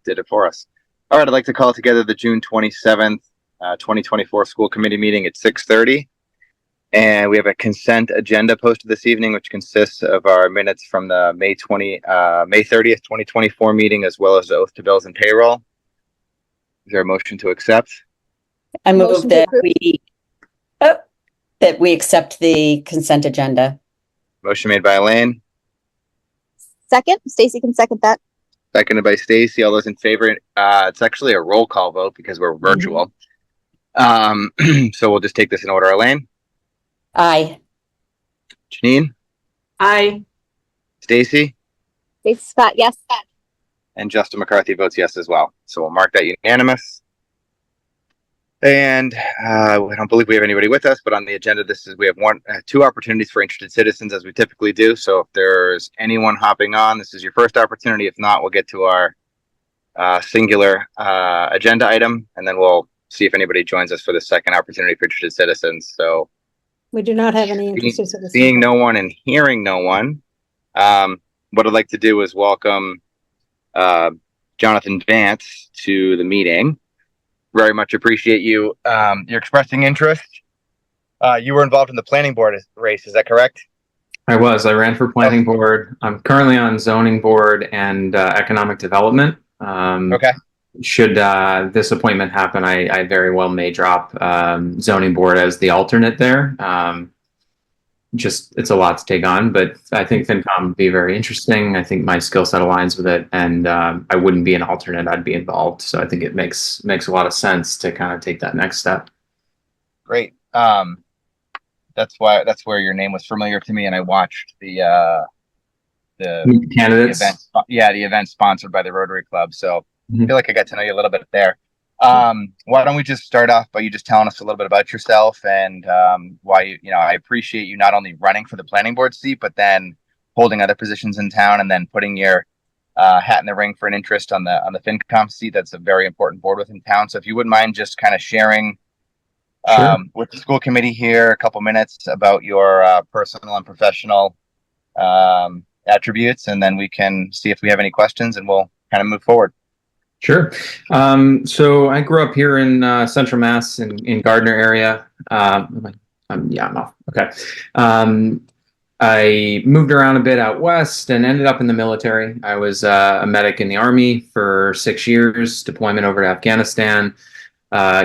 did it for us. All right, I'd like to call together the June 27th, 2024 school committee meeting at 6:30. And we have a consent agenda posted this evening, which consists of our minutes from the May 30th, 2024 meeting, as well as the oath to bills and payroll. Is there a motion to accept? I move that we accept the consent agenda. Motion made by Elaine. Second, Stacy can second that. Seconded by Stacy. All those in favor? It's actually a roll call vote because we're virtual. So we'll just take this in order. Elaine? Aye. Janine? Aye. Stacy? Stacy Scott, yes. And Justin McCarthy votes yes as well. So we'll mark that unanimous. And I don't believe we have anybody with us, but on the agenda, we have two opportunities for interested citizens, as we typically do. So if there's anyone hopping on, this is your first opportunity. If not, we'll get to our singular agenda item, and then we'll see if anybody joins us for the second opportunity for interested citizens. So we do not have any interested citizens. Seeing no one and hearing no one, what I'd like to do is welcome Jonathan Vance to the meeting. Very much appreciate you. You're expressing interest. You were involved in the planning board race, is that correct? I was. I ran for planning board. I'm currently on zoning board and economic development. Okay. Should this appointment happen, I very well may drop zoning board as the alternate there. It's a lot to take on, but I think FinCom would be very interesting. I think my skill set aligns with it, and I wouldn't be an alternate, I'd be involved. So I think it makes a lot of sense to kind of take that next step. Great. That's where your name was familiar to me, and I watched the candidates. The event sponsored by the Rotary Club. So I feel like I got to know you a little bit there. Why don't we just start off by you just telling us a little bit about yourself and why I appreciate you not only running for the planning board seat, but then holding other positions in town and then putting your hat in the ring for an interest on the FinCom seat. That's a very important board within town. So if you wouldn't mind just kind of sharing with the school committee here a couple minutes about your personal and professional attributes, and then we can see if we have any questions and we'll kind of move forward. Sure. So I grew up here in Central Mass in Gardner area. I'm off. Okay. I moved around a bit out west and ended up in the military. I was a medic in the Army for 6 years, deployment over to Afghanistan.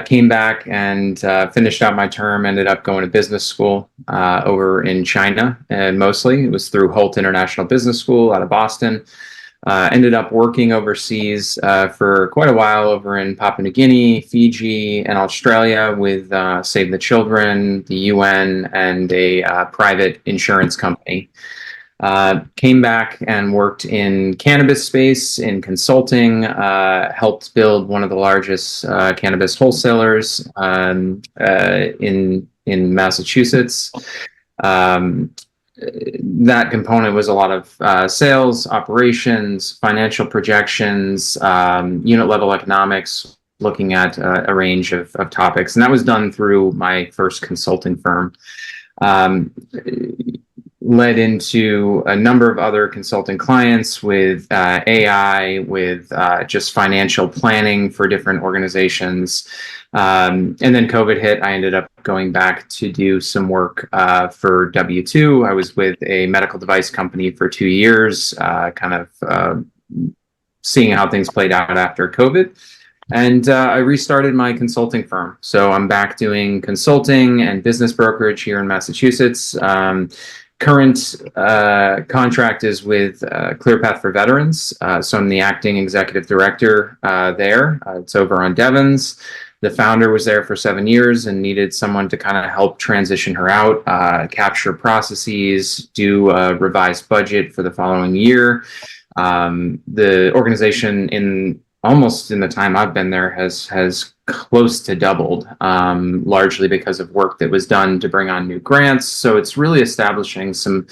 Came back and finished out my term, ended up going to business school over in China, and mostly it was through Holt International Business School out of Boston. Ended up working overseas for quite a while over in Papua New Guinea, Fiji, and Australia with Save the Children, the UN, and a private insurance company. Came back and worked in cannabis space in consulting, helped build one of the largest cannabis wholesalers in Massachusetts. That component was a lot of sales, operations, financial projections, unit level economics, looking at a range of topics. And that was done through my first consulting firm. Led into a number of other consulting clients with AI, with just financial planning for different organizations. And then COVID hit. I ended up going back to do some work for W2. I was with a medical device company for 2 years, seeing how things played out after COVID. And I restarted my consulting firm. So I'm back doing consulting and business brokerage here in Massachusetts. Current contract is with ClearPath for Veterans. So I'm the acting executive director there. It's over on Devon's. The founder was there for 7 years and needed someone to kind of help transition her out, capture processes, do a revised budget for the following year. The organization almost in the time I've been there has close to doubled, largely because of work that was done to bring on new grants. So it's really establishing some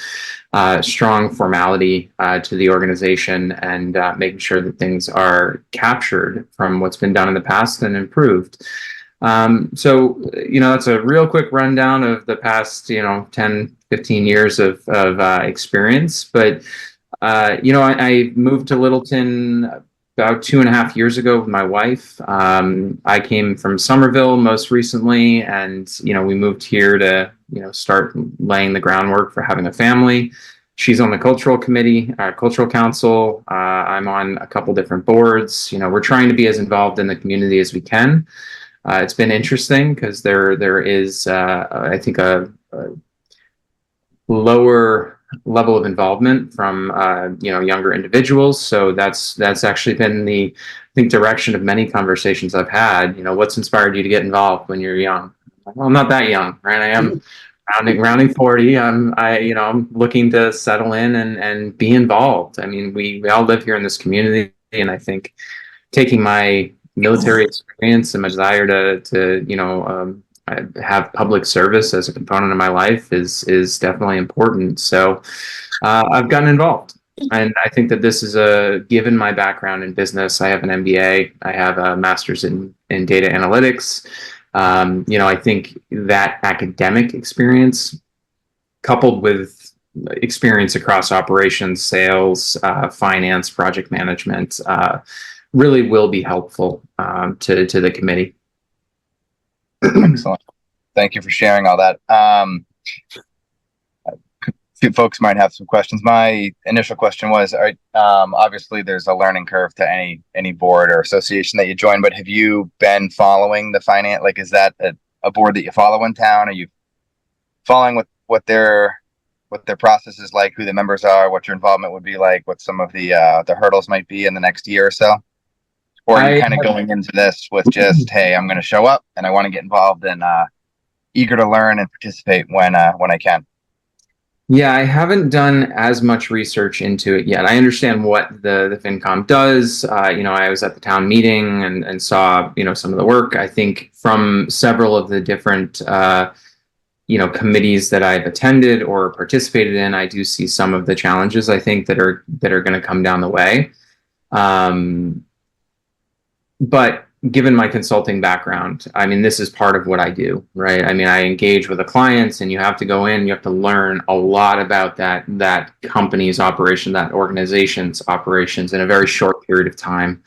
strong formality to the organization and making sure that things are captured from what's been done in the past and improved. So, that's a real quick rundown of the past, 10, 15 years of experience. But, I moved to Littleton about 2.5 years ago with my wife. I came from Somerville most recently, and we moved here to start laying the groundwork for having a family. She's on the cultural committee, cultural council. I'm on a couple different boards. We're trying to be as involved in the community as we can. It's been interesting because there is, I think, a lower level of involvement from younger individuals. So that's actually been the, I think, direction of many conversations I've had. What's inspired you to get involved when you're young? Well, I'm not that young, right? I am rounding 40. I'm looking to settle in and be involved. I mean, we all live here in this community, and I think taking my military experience and my desire to have public service as a component of my life is definitely important. So I've gotten involved, and I think that this is given my background in business. I have an MBA. I have a master's in data analytics. I think that academic experience, coupled with experience across operations, sales, finance, project management, really will be helpful to the committee. Excellent. Thank you for sharing all that. Few folks might have some questions. My initial question was, obviously there's a learning curve to any board or association that you join, but have you been following the finance? Like, is that a board that you follow in town? Are you following what their process is like, who the members are, what your involvement would be like, what some of the hurdles might be in the next year or so? Or are you kind of going into this with just, hey, I'm going to show up and I want to get involved and eager to learn and participate when I can? Yeah, I haven't done as much research into it yet. I understand what the FinCom does. I was at the town meeting and saw, some of the work. I think from several of the different, committees that I've attended or participated in, I do see some of the challenges, I think, that are going to come down the way. But given my consulting background, I mean, this is part of what I do, right? I mean, I engage with the clients, and you have to go in, you have to learn a lot about that company's operation, that organization's operations in a very short period of time.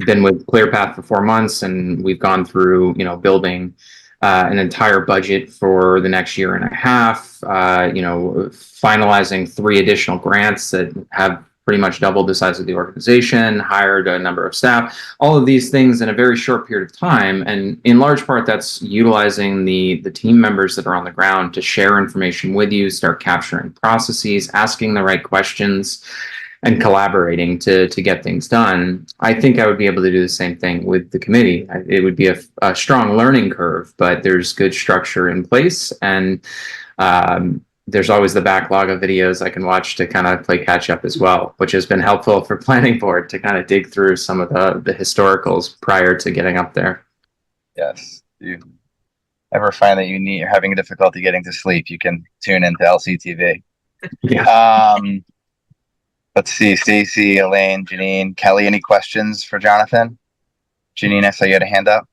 I've been with ClearPath for 4 months, and we've gone through, building an entire budget for the next year and a half, finalizing 3 additional grants that have pretty much doubled the size of the organization, hired a number of staff, all of these things in a very short period of time. And in large part, that's utilizing the team members that are on the ground to share information with you, start capturing processes, asking the right questions, and collaborating to get things done. I think I would be able to do the same thing with the committee. It would be a strong learning curve, but there's good structure in place. And there's always the backlog of videos I can watch to kind of play catch up as well, which has been helpful for planning board to kind of dig through some of the historicals prior to getting up there. Yes. You ever find that you're having difficulty getting to sleep, you can tune into LCTV. Yeah. Let's see, Stacy, Elaine, Janine, Kelly, any questions for Jonathan? Janine, I saw you had a hand up.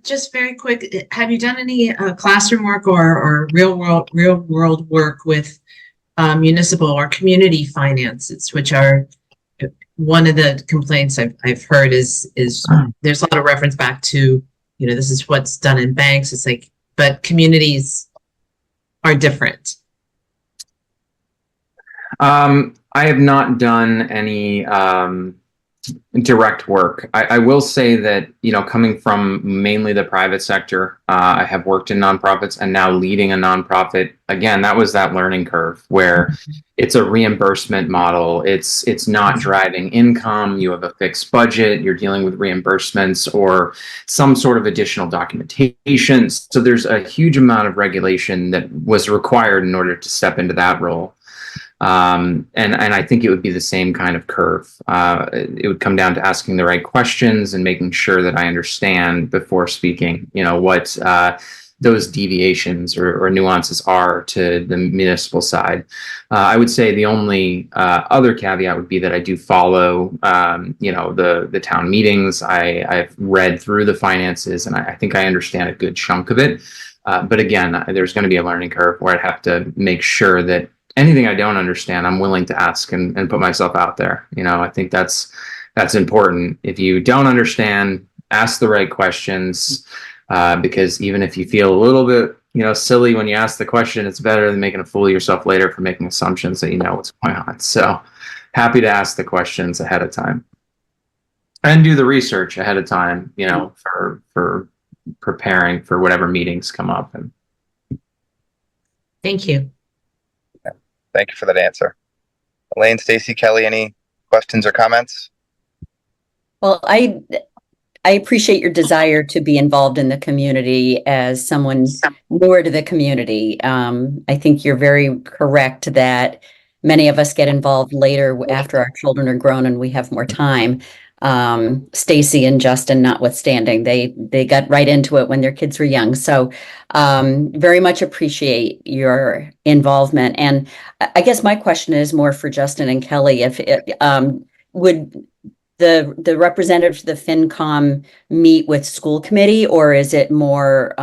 Just very quick, have you done any classroom work or real world work with municipal or community finances, which are one of the complaints I've heard is there's a lot of reference back to, this is what's done in banks. It's like, but communities are different. I have not done any direct work. I will say that, coming from mainly the private sector, I have worked in nonprofits and now leading a nonprofit. Again, that was that learning curve where it's a reimbursement model. It's not driving income. You have a fixed budget. You're dealing with reimbursements or some sort of additional documentation. So there's a huge amount of regulation that was required in order to step into that role. And I think it would be the same kind of curve. It would come down to asking the right questions and making sure that I understand before speaking, what those deviations or nuances are to the municipal side. I would say the only other caveat would be that I do follow, the town meetings. I've read through the finances, and I think I understand a good chunk of it. But again, there's going to be a learning curve where I'd have to make sure that anything I don't understand, I'm willing to ask and put myself out there. I think that's That's important. If you don't understand, ask the right questions, because even if you feel a little bit, silly when you ask the question, it's better than making a fool of yourself later for making assumptions that you know what's going on. So happy to ask the questions ahead of time and do the research ahead of time, for preparing for whatever meetings come up. And Thank you. Thank you for that answer. Elaine, Stacy, Kelly, any questions or comments? Well, I appreciate your desire to be involved in the community as someone newer to the community. I think you're very correct that many of us get involved later after our children are grown and we have more time. Stacy and Justin notwithstanding, they got right into it when their kids were young. So very much appreciate your involvement. And I guess my question is more for Justin and Kelly. If it would the representatives of the FinCom meet with school committee, or is it more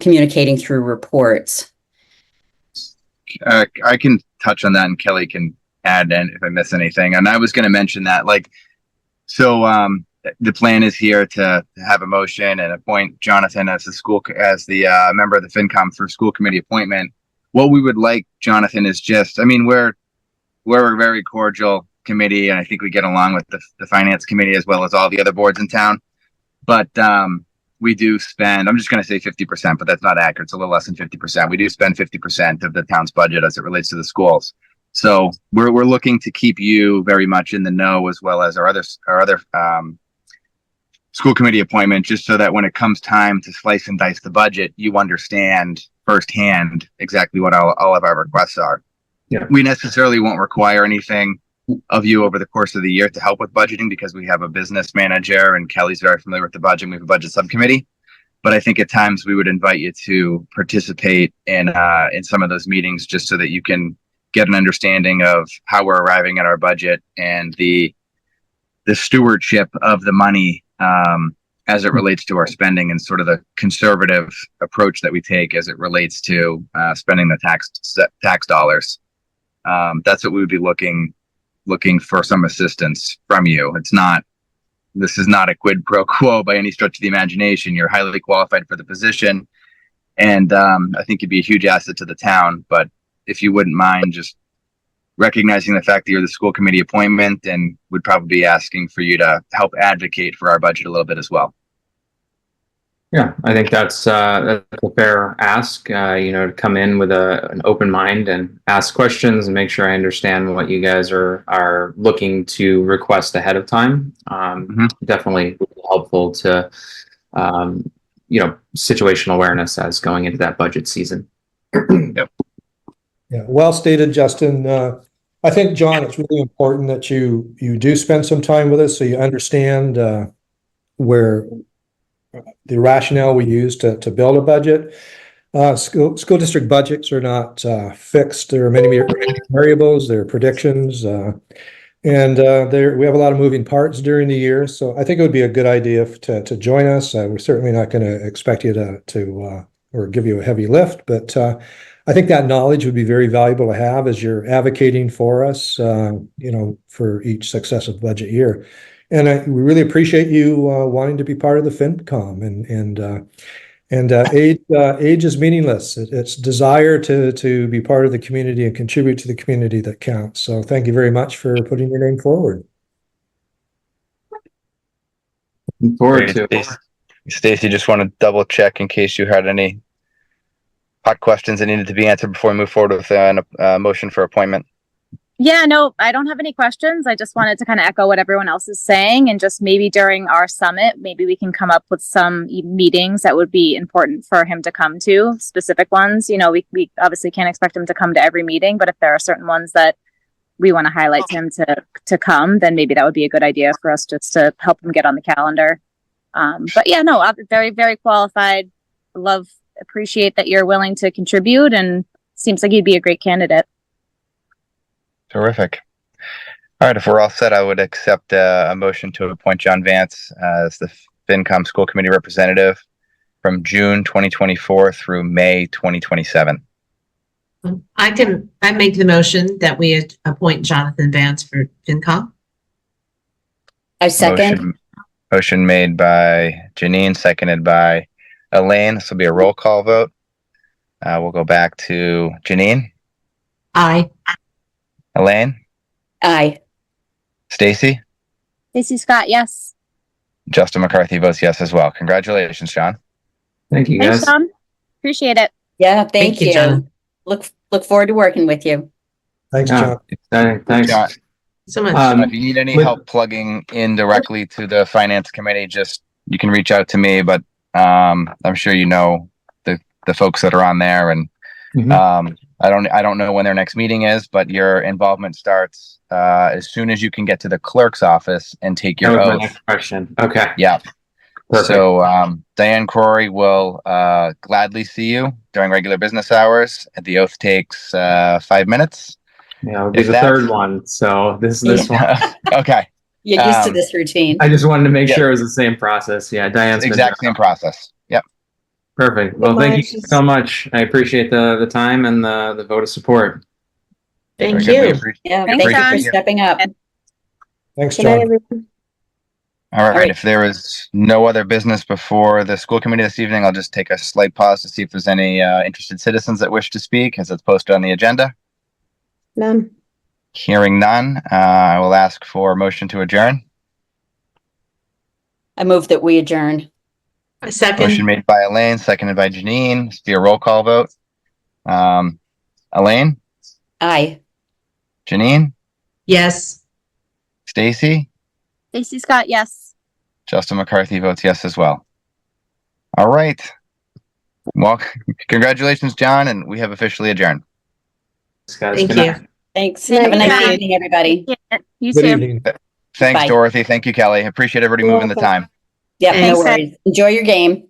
communicating through reports? I can touch on that, and Kelly can add in if I miss anything. And I was going to mention that, the plan is here to have a motion and appoint Jonathan as the member of the FinCom through school committee appointment. What we would like, Jonathan, is we're a very cordial committee, and I think we get along with the finance committee as well as all the other boards in town. But we do spend, I'm just going to say 50%, but that's not accurate. It's a little less than 50%. We do spend 50% of the town's budget as it relates to the schools. So we're looking to keep you very much in the know, as well as our other school committee appointment, just so that when it comes time to slice and dice the budget, you understand firsthand exactly what all of our requests are. Yeah. We necessarily won't require anything of you over the course of the year to help with budgeting, because we have a business manager and Kelly's very familiar with the budget. We have a budget subcommittee, but I think at times we would invite you to participate in some of those meetings, just so that you can get an understanding of how we're arriving at our budget and the stewardship of the money as it relates to our spending, and sort of the conservative approach that we take as it relates to spending the tax dollars. That's what we would be looking for, some assistance from you. This is not a quid pro quo by any stretch of the imagination. You're highly qualified for the position, and I think you'd be a huge asset to the town. But if you wouldn't mind just recognizing the fact that you're the school committee appointment, and would probably be asking for you to help advocate for our budget a little bit as well. Yeah, I think that's a fair ask, to come in with an open mind and ask questions and make sure I understand what you guys are looking to request ahead of time. Definitely helpful to, situational awareness as going into that budget season. Yep. Yeah, well stated, Justin. I think, John, it's really important that you do spend some time with us so you understand where the rationale we use to build a budget. School district budgets are not fixed. There are many variables, there are predictions, and we have a lot of moving parts during the year. So I think it would be a good idea to join us. We're certainly not going to expect you to or give you a heavy lift, but I think that knowledge would be very valuable to have as you're advocating for us, for each successive budget year. And we really appreciate you wanting to be part of the FinCom, and age is meaningless. It's desire to be part of the community and contribute to the community that counts. So thank you very much for putting your name forward. Looking forward to it. Stacy, just want to double check in case you had any hot questions that needed to be answered before we move forward with a motion for appointment. Yeah, no, I don't have any questions. I just wanted to kind of echo what everyone else is saying, and just maybe during our summit, maybe we can come up with some meetings that would be important for him to come to, specific ones. We obviously can't expect him to come to every meeting, but if there are certain ones that we want to highlight to him to come, then maybe that would be a good idea for us just to help him get on the calendar. But yeah, no, very, very qualified. Appreciate that you're willing to contribute, and seems like you'd be a great candidate. Terrific. All right, if we're all set, I would accept a motion to appoint John Vance as the FinCom School Committee representative from June 2024 through May 2027. I make the motion that we appoint Jonathan Vance for FinCom. I second. Motion made by Janine, seconded by Elaine. This will be a roll call vote. We'll go back to Janine, Aye. Elaine, Aye. Stacy, Stacy Scott, yes. Justin McCarthy votes yes as well. Congratulations, John. Thank you, Thanks, guys. John. Appreciate it. Yeah, thank you, you. John. Look forward to working with you. Thanks, Yeah, John. exciting. Thanks. John, So much. if you need any with- help plugging in directly to the finance committee, you can reach out to me. But I'm sure you know the folks that are on there, and Mhm. I don't know when their next meeting is, but your involvement starts as soon as you can get to the clerk's office and take That your was my oath. next question. Okay. Yeah. Perfect. So Diane Corey will gladly see you during regular business hours. The oath takes 5 minutes. Yeah, it'll be If the that's- third one. So this one. Okay. You're used to Um, this routine. I just wanted to make Yeah. sure it was the same process. Yeah, Diane's been Exact there. same process. Yep. Perfect. Well, thank you Marge. so much. I appreciate the time and the vote of support. Thank Very good. We you. appreciate- Yeah, Thanks, thank you for John. stepping up. Thanks, Good night, John. everyone. All right. right. If there is no other business before the school committee this evening, I'll just take a slight pause to see if there's any interested citizens that wish to speak, as it's posted on the agenda. None. Hearing none, I will ask for a motion to adjourn. I move that we adjourn. A second. Motion made by Elaine, seconded by Janine. This will be a roll call vote. Elaine, Aye. Janine, Yes. Stacy, Stacy Scott, yes. Justin McCarthy votes yes as well. All right. Well, congratulations, John, and we have officially adjourned. Guys, Thank good you. night. Thanks. Good Have a night. nice Bye. evening, everybody. You Good too. evening. Thanks, Bye. Dorothy. Thank you, Kelly. Appreciate everybody You're moving the welcome. time. Yep, no Thanks. worries. Enjoy your game.